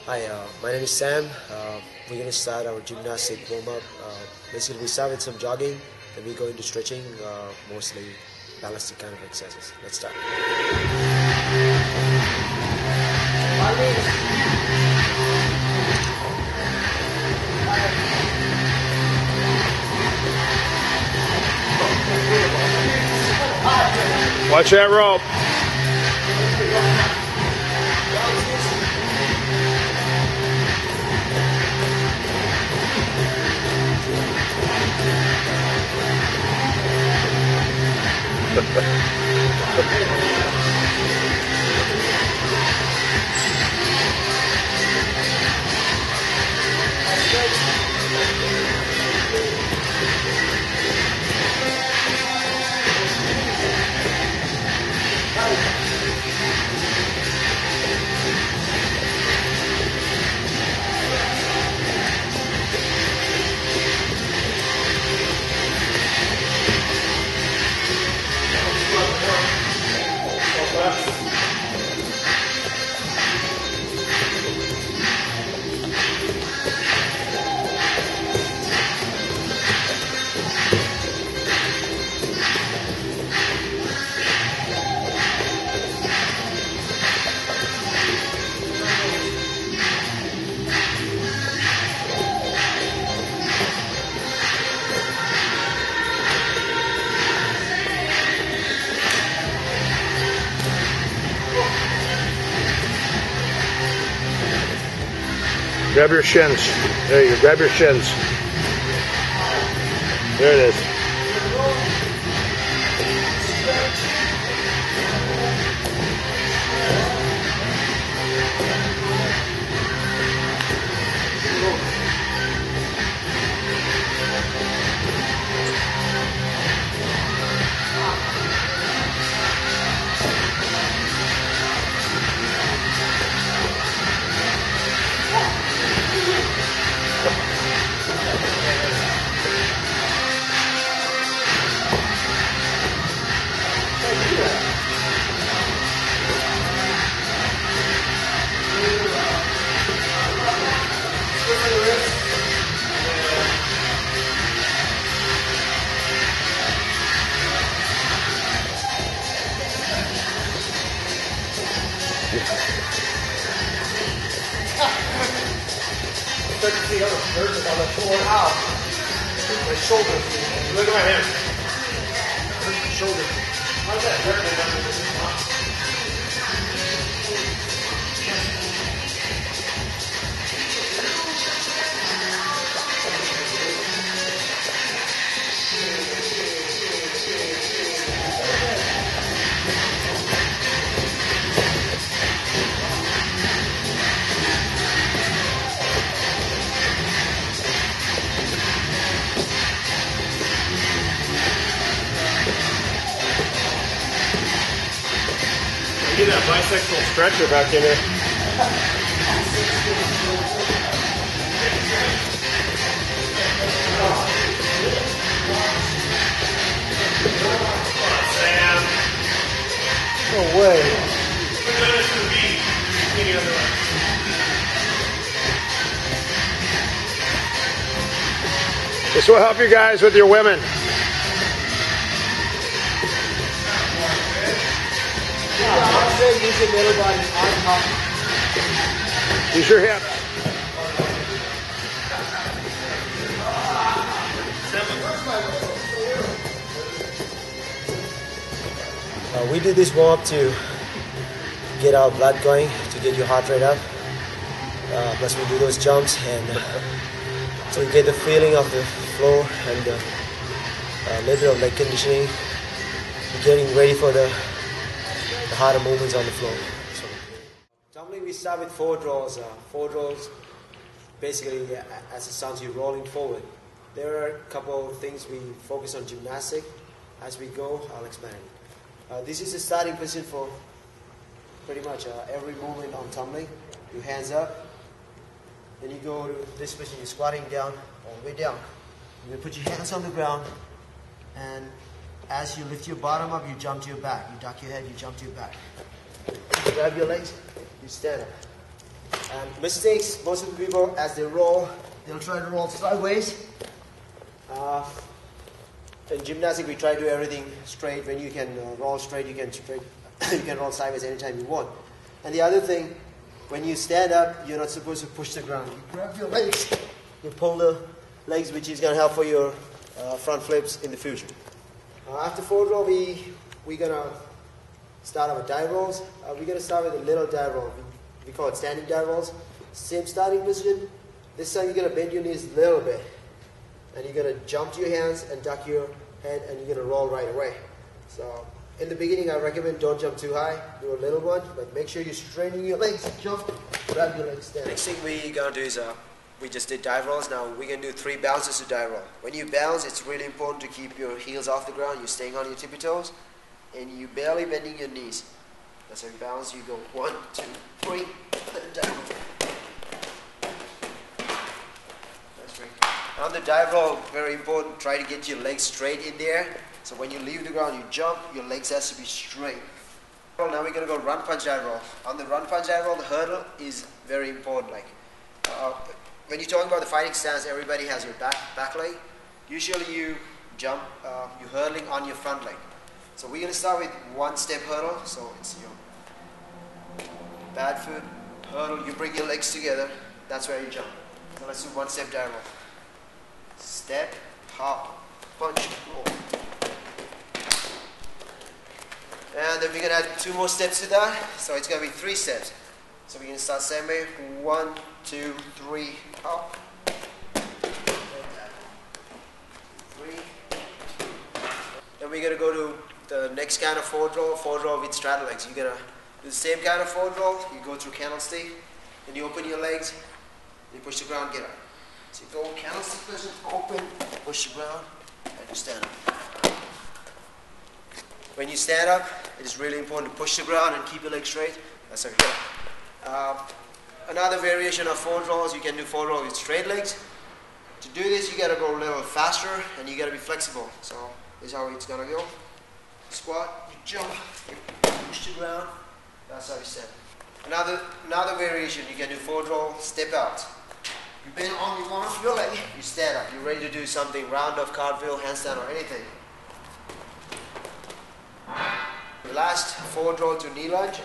Hi, my name is Sam. We're going to start our gymnastic warm-up. Basically, we start with some jogging, then we go into stretching, mostly ballistic kind of exercises. Let's start. Watch that rope. Grab your shins. There you go. Grab your shins. There it is. Start to see other surgeons on the floor. Ow! My shoulder. Look at my hand. Hurt my shoulder. How's that hurt? Get that bisexual stretcher back in there. Sam. No way. This will help you guys with your women. Use your middle body on top. Use your hips. We do this warm-up to get our blood going, to get your heart rate up. Plus we do those jumps and so you get the feeling of the floor and a little bit of leg conditioning. You're getting ready for the harder movements on the floor. Normally we start with 4 draws. 4 draws, basically, as it sounds, you're rolling forward. There are a couple of things we focus on gymnastic. As we go, I'll explain. This is the starting position for pretty much every movement on tumbling. Your hands up. Then you go to this position, you're squatting down, all the way down. You put your hands on the ground, and as you lift your bottom up, you jump to your back. You duck your head, you jump to your back. You grab your legs, you stand up. And mistakes, most of the people, as they roll, they'll try to roll sideways. In gymnastics, we try to do everything straight. When you can roll straight, you can roll sideways anytime you want. And the other thing, when you stand up, you're not supposed to push the ground. You grab your legs, you pull the legs, which is going to help for your front flips in the future. After forward roll, we're going to start off with dive rolls. We're going to start with a little dive roll. We call it standing dive rolls. Same starting position. This time you're going to bend your knees a little bit. And you're going to jump to your hands and duck your head, and you're going to roll right away. So in the beginning, I recommend don't jump too high. Do a little one, but make sure you're straightening your legs. Jump, grab your legs down. Next thing we're going to do is, we just did dive rolls. Now we're going to do 3 bounces to dive roll. When you bounce, it's really important to keep your heels off the ground. You're staying on your tippy toes, and you're barely bending your knees. That's how you bounce. You go 1, 2, 3, and down. On the dive roll, very important, try to get your legs straight in there. So when you leave the ground, you jump, your legs has to be straight. Now we're going to go run punch dive roll. On the run punch dive roll, the hurdle is very important. Like when you're talking about the fighting stance, everybody has your back leg. Usually you jump, you're hurdling on your front leg. So we're going to start with 1-step hurdle. So it's your bad foot, hurdle, you bring your legs together, that's where you jump. So let's do 1-step dive roll. Step, hop, punch, roll. And then we're going to add 2 more steps to that. So it's going to be 3 steps. So we're going to start same way. 1, 2, 3, hop. 3. Then we're going to go to the next kind of forward roll with straddle legs. You're going to do the same kind of forward roll. You go through candlestick. Then you open your legs. You push the ground, get up. So you go candlestick position, open, push the ground, and you stand up. When you stand up, it is really important to push the ground and keep your legs straight. That's how you get up. Another variation of forward rolls, you can do forward roll with straight legs. To do this, you got to go a little faster, and you got to be flexible. So this is how it's gonna go. Squat, you jump, you push the ground. That's how you stand. Another variation, you can do forward roll, step out. You bend only one of your leg, you stand up. You're ready to do something, round off, cartwheel, handstand, or anything. The last forward roll to knee lunge.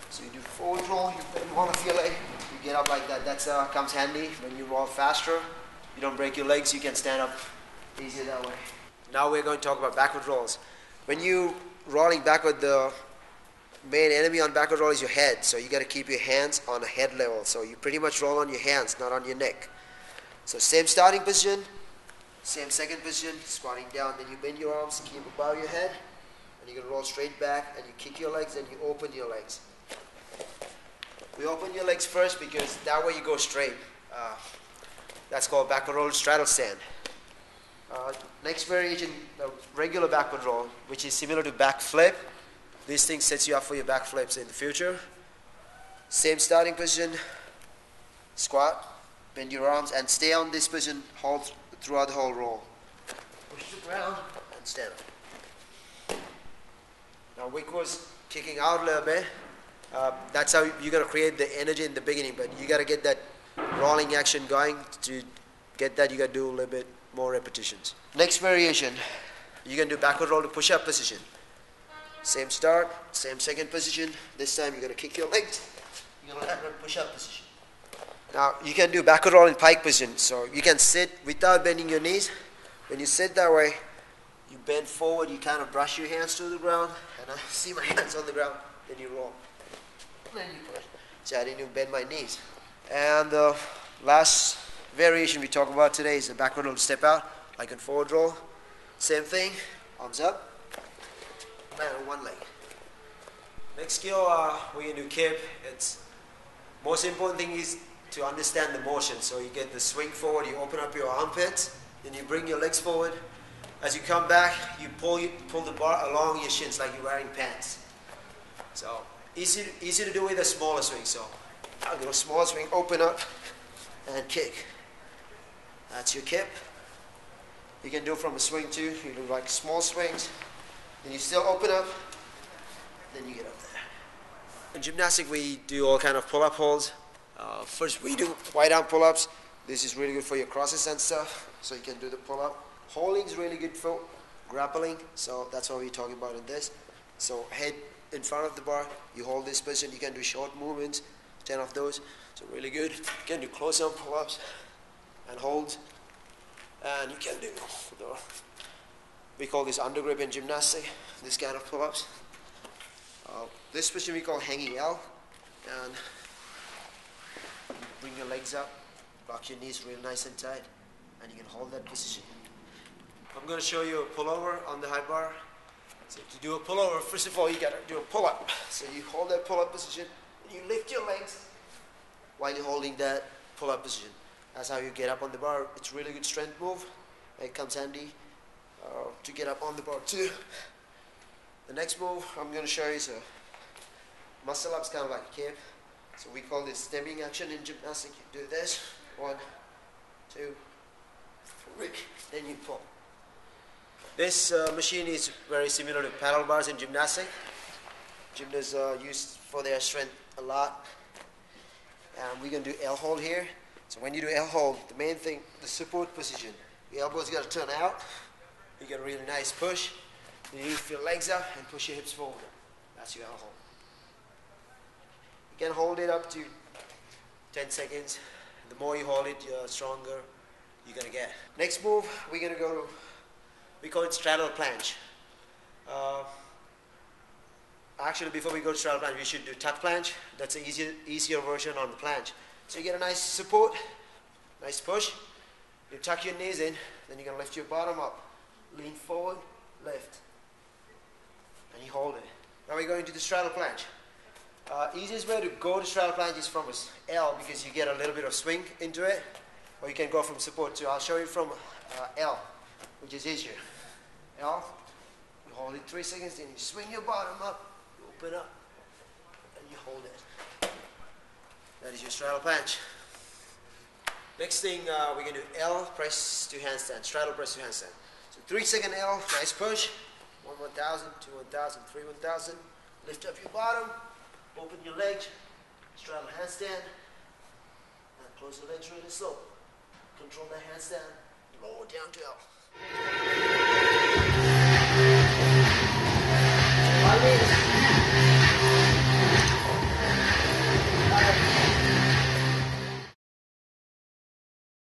So you do forward roll, you bend one of your leg, you get up like that. That comes handy when you roll faster. You don't break your legs, you can stand up easier that way. Now we're going to talk about backward rolls. When you rolling backward, the main enemy on backward roll is your head, so you got to keep your hands on a head level. So you pretty much roll on your hands, not on your neck. So same starting position, same second position, squatting down, then you bend your arms, keep above your head, and you're going to roll straight back, and you kick your legs, and you open your legs. We open your legs first because that way you go straight. That's called backward roll straddle stand. Next variation, the regular backward roll, which is similar to back flip. This thing sets you up for your back flips in the future. Same starting position, squat, bend your arms, and stay on this position throughout the whole roll. Push the ground and stand up. Now Wick was kicking out a little bit. That's how you're going to create the energy in the beginning, but you got to get that rolling action going. To get that, you got to do a little bit more repetitions. Next variation, you can do backward roll to push-up position. Same start, same second position. This time you're going to kick your legs. You're going to land on push-up position. Now you can do backward roll in pike position. So you can sit without bending your knees. When you sit that way, you bend forward, you kind of brush your hands to the ground. And I see my hands on the ground. Then you roll. Then you push. See, I didn't even bend my knees. And the last variation we talk about today is the backward roll step out, like in forward roll. Same thing, arms up. Man on one leg. Next skill, we're going to do kip. It's most important thing is to understand the motion. So you get the swing forward, you open up your armpits, then you bring your legs forward. As you come back, you pull the bar along your shins like you're wearing pants. So easy to do with a smaller swing. So I'll go small swing, open up, and kick. That's your kip. You can do from a swing too. You do like small swings. Then you still open up, then you get up there. In gymnastics, we do all kind of pull-up holds. First we do wide arm pull-ups. This is really good for your crosses and stuff, so you can do the pull-up. Holding is really good for grappling, so that's what we're talking about in this. So head in front of the bar, you hold this position, you can do short movements, 10 of those, so really good. You can do close arm pull-ups and holds, and you can do, we call this under grip in gymnastics, this kind of pull-ups. This position we call hanging L, and bring your legs up, lock your knees real nice and tight, and you can hold that position. I'm going to show you a pullover on the high bar. So to do a pullover, first of all you got to do a pull-up. So you hold that pull-up position, and you lift your legs while you're holding that pull-up position. That's how you get up on the bar. It's a really good strength move. It comes handy to get up on the bar too. The next move I'm going to show you is a muscle ups, kind of like a kip. So we call this stemming action in gymnastics. You do this, 1, 2, 3, then you pull. This machine is very similar to paddle bars in gymnastics. Gymnasts use for their strength a lot. And we're going to do L hold here. So when you do L hold, the main thing, the support position, the elbows got to turn out. You get a really nice push. You lift your legs up and push your hips forward. That's your L hold. You can hold it up to 10 seconds. The more you hold it, the stronger you're going to get. Next move, we're going to go to, we call it straddle planche. Actually, before we go to straddle planche, we should do tuck planche. That's an easier version on the planche. So you get a nice support, nice push. You tuck your knees in, then you're going to lift your bottom up. Lean forward, lift. And you hold it. Now we're going to the straddle planche. Easiest way to go to straddle planche is from a L, because you get a little bit of swing into it. Or you can go from support too. I'll show you from L, which is easier. L, you hold it 3 seconds, then you swing your bottom up, you open up, and you hold it. That is your straddle planche. Next thing, we're going to do L, press to handstand, straddle press to handstand. So 3 second L, nice push, 1 1000, 2 1000, 3 1000, lift up your bottom, open your legs, straddle handstand, and close the legs really slow. Control that handstand, lower down to L. 5 minutes.